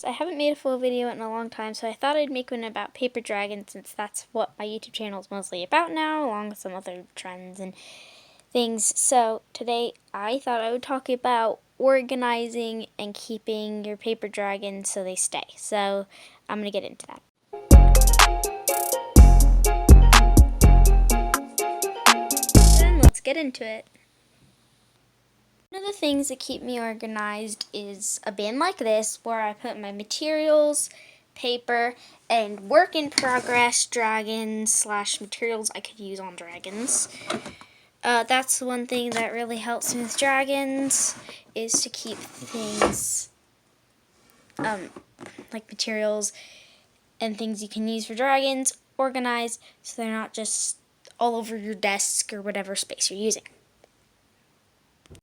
I haven't made a full video in a long time, so I thought I'd make one about Paperdragon since that's what my YouTube channel is mostly about now, along with some other trends and things. So today I thought I would talk about organizing and keeping your Paperdragons so they stay. So I'm going to get into that. Then let's get into it. One of the things that keep me organized is a bin like this where I put my materials, paper, and work in progress dragons / materials I could use on dragons. That's one thing that really helps me with dragons, is to keep things like materials and things you can use for dragons organized so they're not just all over your desk or whatever space you're using.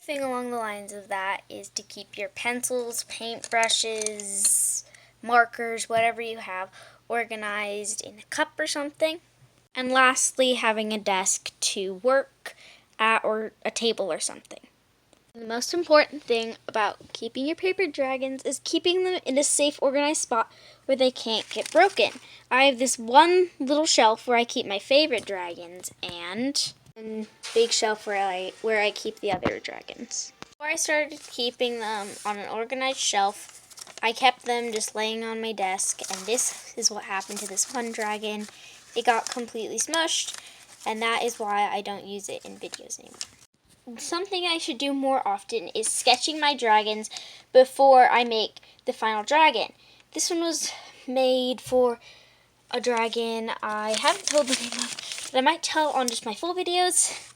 Thing along the lines of that is to keep your pencils, paintbrushes, markers, whatever you have, organized in a cup or something. And lastly, having a desk to work at or a table or something. The most important thing about keeping your Paperdragons is keeping them in a safe, organized spot where they can't get broken. I have this one little shelf where I keep my favorite dragons and big shelf where I keep the other dragons. Before I started keeping them on an organized shelf, I kept them just laying on my desk, and this is what happened to this one dragon. It got completely smushed, and that is why I don't use it in videos anymore. Something I should do more often is sketching my dragons before I make the final dragon. This one was made for a dragon I haven't told the name of, but I might tell on just my full videos.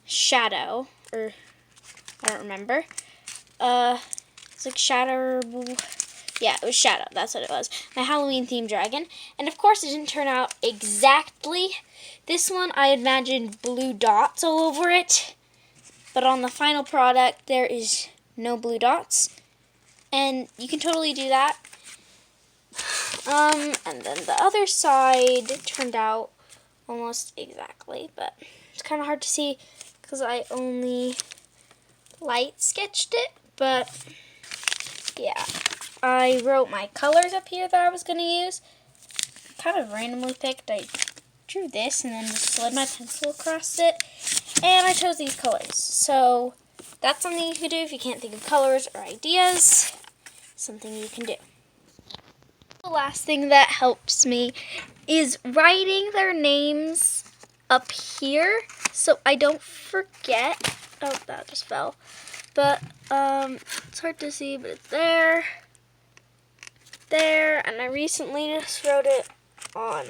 Shadow, or I don't remember. It's like Shadow. Yeah, it was Shadow. That's what it was. My Halloween themed dragon, and of course it didn't turn out exactly. This one I imagined blue dots all over it, but on the final product there is no blue dots, and you can totally do that. And then the other side turned out almost exactly, but it's kind of hard to see because I only light sketched it, but yeah. I wrote my colors up here that I was going to use. Kind of randomly picked. I drew this and then just slid my pencil across it, and I chose these colors. So that's something you can do if you can't think of colors or ideas. Something you can do. The last thing that helps me is writing their names up here so I don't forget. Oh, that just fell. But it's hard to see, but it's there, and I recently just wrote it on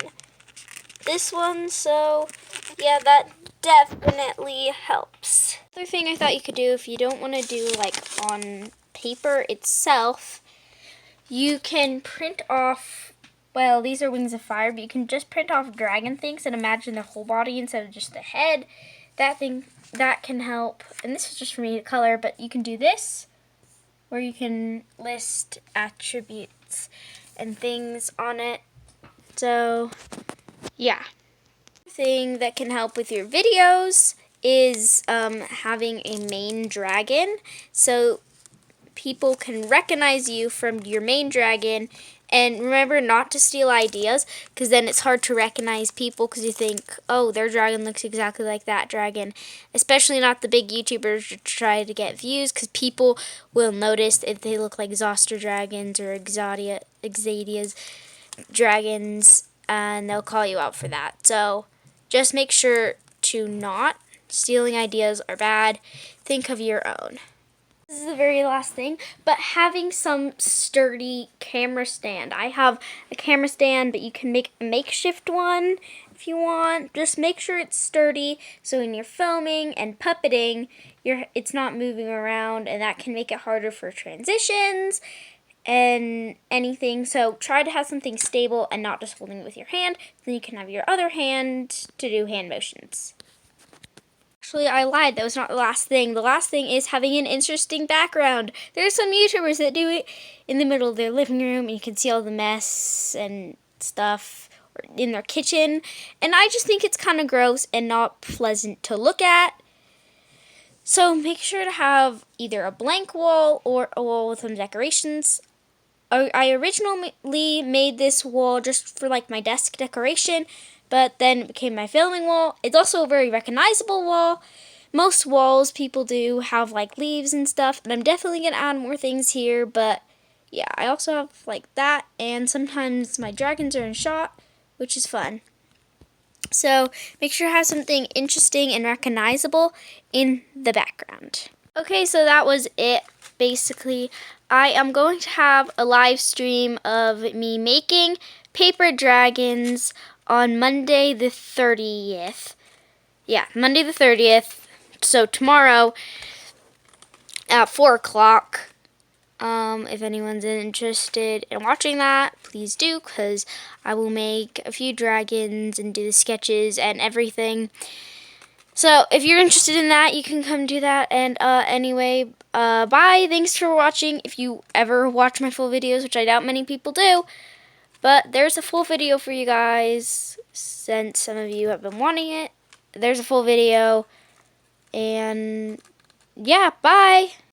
this one, so yeah, that definitely helps. Other thing I thought you could do if you don't want to do like on paper itself, you can print off, well, these are wings of fire, but you can just print off dragon things and imagine their whole body instead of just the head. That can help. And this is just for me to color, but you can do this, where you can list attributes and things on it. So, yeah. Thing that can help with your videos is having a main dragon. So people can recognize you from your main dragon, and remember not to steal ideas, because then it's hard to recognize people because you think, oh, their dragon looks exactly like that dragon. Especially not the big YouTubers who try to get views, because people will notice if they look like Zoster dragons or Exadia's dragons, and they'll call you out for that. So just make sure to not. Stealing ideas are bad. Think of your own. This is the very last thing, but having some sturdy camera stand. I have a camera stand, but you can make a makeshift one if you want. Just make sure it's sturdy, so when you're filming and puppeting, it's not moving around, and that can make it harder for transitions and anything. So try to have something stable and not just holding it with your hand. Then you can have your other hand to do hand motions. Actually, I lied. That was not the last thing. The last thing is having an interesting background. There are some YouTubers that do it in the middle of their living room, and you can see all the mess and stuff in their kitchen. And I just think it's kind of gross and not pleasant to look at. So make sure to have either a blank wall or a wall with some decorations I originally made this wall just for like my desk decoration, but then it became my filming wall. It's also a very recognizable wall. Most walls people do have like leaves and stuff, and I'm definitely going to add more things here, but yeah, I also have like that, and sometimes my dragons are in shot, which is fun. So make sure to have something interesting and recognizable in the background. Okay, so that was it. Basically, I am going to have a live stream of me making paper dragons on Monday the 30th. Yeah, Monday the 30th. So tomorrow at 4 o'clock. If anyone's interested in watching that, please do, because I will make a few dragons and do the sketches and everything. So if you're interested in that, you can come do that. And anyway, bye. Thanks for watching. If you ever watch my full videos, which I doubt many people do, but there's a full video for you guys, since some of you have been wanting it. There's a full video. And yeah, bye.